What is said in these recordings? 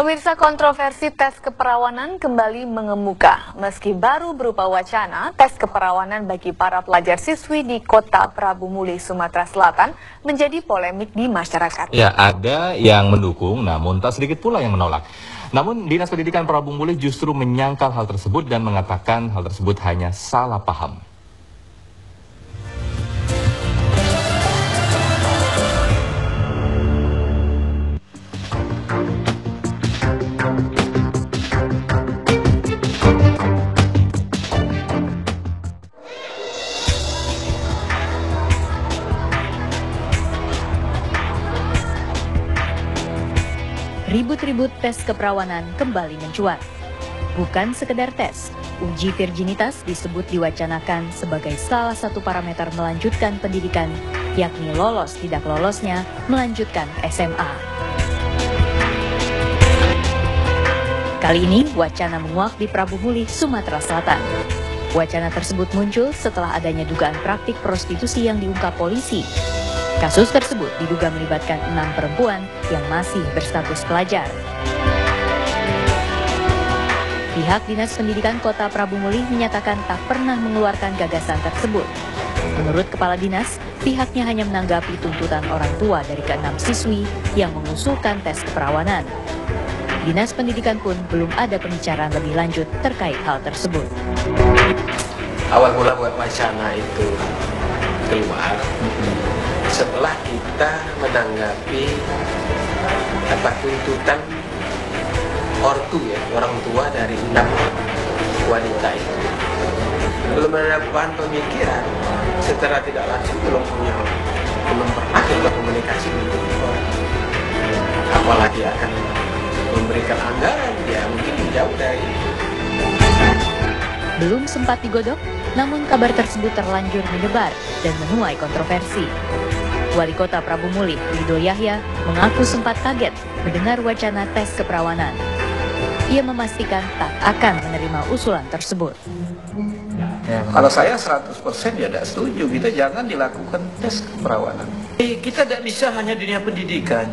Pemirsa, kontroversi tes keperawanan kembali mengemuka. Meski baru berupa wacana, tes keperawanan bagi para pelajar siswi di Kota Prabu Mulih, Sumatera Selatan menjadi polemik di masyarakat. Ya, ada yang mendukung, namun tak sedikit pula yang menolak. Namun, Dinas Pendidikan Prabu Mulih justru menyangkal hal tersebut dan mengatakan hal tersebut hanya salah paham. Ribut-ribut tes keperawanan kembali mencuat. Bukan sekedar tes, uji virginitas disebut diwacanakan sebagai salah satu parameter melanjutkan pendidikan, yakni lolos tidak lolosnya melanjutkan SMA. Kali ini wacana menguak di Prabu Mulih, Sumatera Selatan. Wacana tersebut muncul setelah adanya dugaan praktik prostitusi yang diungkap polisi. Kasus tersebut diduga melibatkan 6 perempuan yang masih berstatus pelajar. Pihak Dinas Pendidikan Kota Prabu Mulih menyatakan tak pernah mengeluarkan gagasan tersebut. Menurut Kepala Dinas, pihaknya hanya menanggapi tuntutan orang tua dari ke-6 siswi yang mengusulkan tes keperawanan. Dinas Pendidikan pun belum ada pembicaraan lebih lanjut terkait hal tersebut. Awal mula buat wacana itu keluar setelah kita menanggapi tuntutan orang tua dari 6 wanita itu. Belum ada bahan pemikiran, secara tidak langsung belum pernah kita komunikasi dengan orang. Apalagi akan memberikan anggaran, ya mungkin jauh dari. Belum sempat digodok, namun kabar tersebut terlanjur menyebar dan menuai kontroversi. Wali Kota Prabu Mulih, Ridho Yahya, mengaku sempat kaget mendengar wacana tes keperawanan. Ia memastikan tak akan menerima usulan tersebut. Kalau saya 100% ya tidak setuju, kita jangan dilakukan tes keperawanan. Kita tidak bisa hanya dunia pendidikan.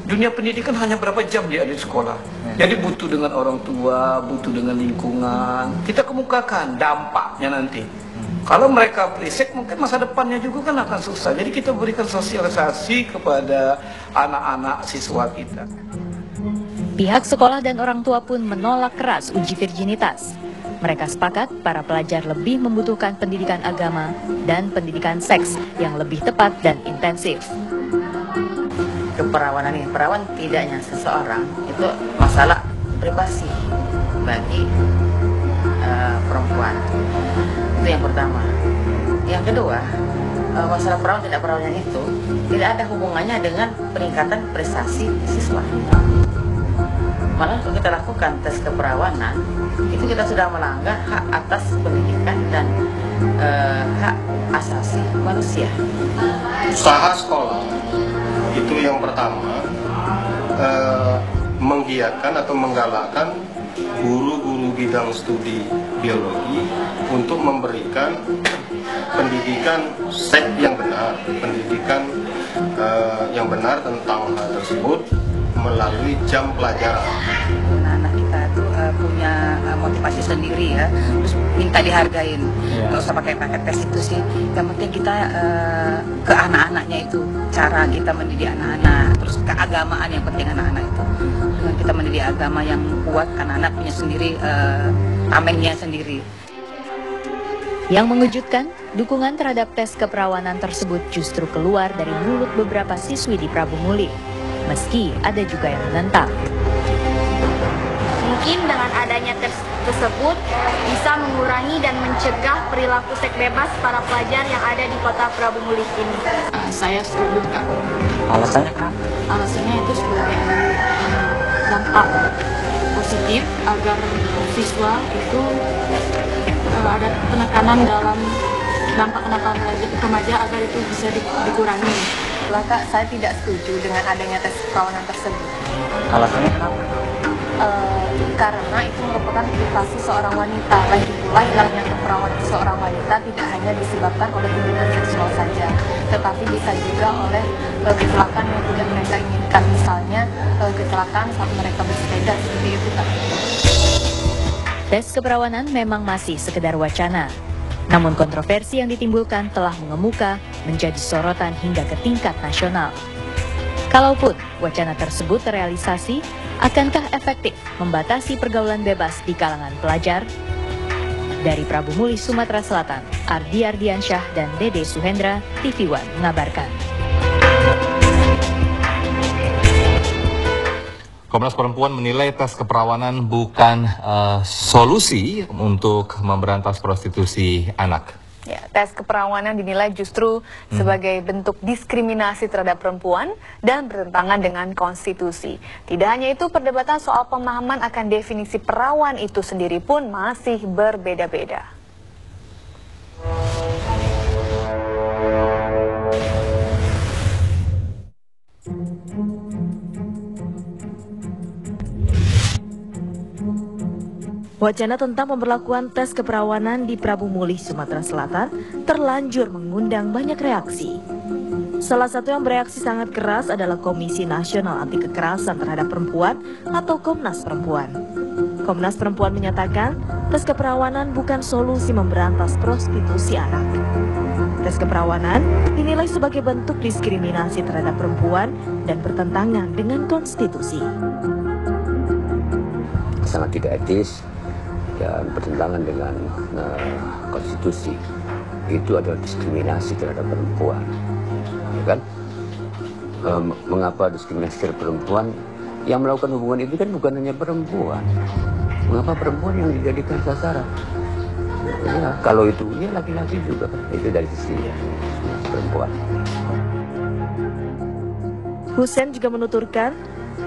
Dunia pendidikan hanya berapa jam dia ada di sekolah. Jadi butuh dengan orang tua, butuh dengan lingkungan. Kita kemukakan dampaknya nanti. Kalau mereka berisik, mungkin masa depannya juga kan akan susah. Jadi kita berikan sosialisasi kepada anak-anak siswa kita. Pihak sekolah dan orang tua pun menolak keras uji virginitas. Mereka sepakat para pelajar lebih membutuhkan pendidikan agama dan pendidikan seks yang lebih tepat dan intensif. Keperawanan ini, perawan tidaknya seseorang itu masalah privasi bagi perempuan. Itu yang pertama. Yang kedua, masalah perawan tidak perawannya itu tidak ada hubungannya dengan peningkatan prestasi siswa. Malah kalau kita lakukan tes keperawanan, itu kita sudah melanggar hak atas pendidikan dan hak asasi manusia. Usaha sekolah itu yang pertama, menggiatkan atau menggalakkan guru-guru bidang studi biologi untuk memberikan pendidikan seks yang benar, pendidikan yang benar tentang hal tersebut melalui jam pelajaran. Anak-anak kita tuh punya motivasi sendiri ya, terus minta dihargain. Nggak usah pakai tes itu sih. Yang penting kita ke anak-anaknya itu, cara kita mendidik anak-anak, terus keagamaan yang penting anak-anak itu. Dengan kita mendidik agama yang kuat, anak-anak punya sendiri tamennya sendiri. Yang mengejutkan, dukungan terhadap tes keperawanan tersebut justru keluar dari mulut beberapa siswi di Prabu Mulih. Meski ada juga yang menentang. Mungkin dengan adanya tes tersebut bisa mengurangi dan mencegah perilaku seks bebas para pelajar yang ada di Kota Prabu Mulih ini. Saya setuju, Kak. Alasannya kenapa? Alasannya itu sebagai dampak positif agar siswa itu ada penekanan dalam dampak kenakalan remaja agar itu bisa dikurangi. Kak, saya tidak setuju dengan adanya tes keperawanan tersebut. Alasannya kenapa? karena itu merupakan privasi seorang wanita. Lagi pula hilangnya keperawanan seorang wanita tidak hanya disebabkan oleh hubungan seksual saja, tetapi bisa juga oleh kecelakaan yang tidak mereka inginkan, misalnya kecelakaan saat mereka bersepeda, seperti itu Kak. Tes keperawanan memang masih sekedar wacana. Namun kontroversi yang ditimbulkan telah mengemuka menjadi sorotan hingga ke tingkat nasional. Kalaupun wacana tersebut terrealisasi, akankah efektif membatasi pergaulan bebas di kalangan pelajar? Dari Prabu Muli, Sumatera Selatan, Ardi Ardiansyah dan Dede Suhendra, TV One mengabarkan. Komnas Perempuan menilai tes keperawanan bukan solusi untuk memberantas prostitusi anak. Ya, tes keperawanan dinilai justru sebagai bentuk diskriminasi terhadap perempuan dan bertentangan dengan konstitusi. Tidak hanya itu, perdebatan soal pemahaman akan definisi perawan itu sendiri pun masih berbeda-beda. Wacana tentang pemberlakuan tes keperawanan di Prabu Muli, Sumatera Selatan terlanjur mengundang banyak reaksi. Salah satu yang bereaksi sangat keras adalah Komisi Nasional Anti Kekerasan Terhadap Perempuan atau Komnas Perempuan. Komnas Perempuan menyatakan tes keperawanan bukan solusi memberantas prostitusi anak. Tes keperawanan dinilai sebagai bentuk diskriminasi terhadap perempuan dan bertentangan dengan konstitusi. Sangat tidak etis dan bertentangan dengan konstitusi. Itu adalah diskriminasi terhadap perempuan, ya kan? Mengapa diskriminasi terhadap perempuan? Yang melakukan hubungan itu kan bukan hanya perempuan. Mengapa perempuan yang dijadikan sasaran? Ya, kalau itu ya laki-laki juga, itu dari sisi perempuan. Hussein juga menuturkan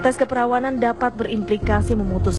tes keperawanan dapat berimplikasi memutus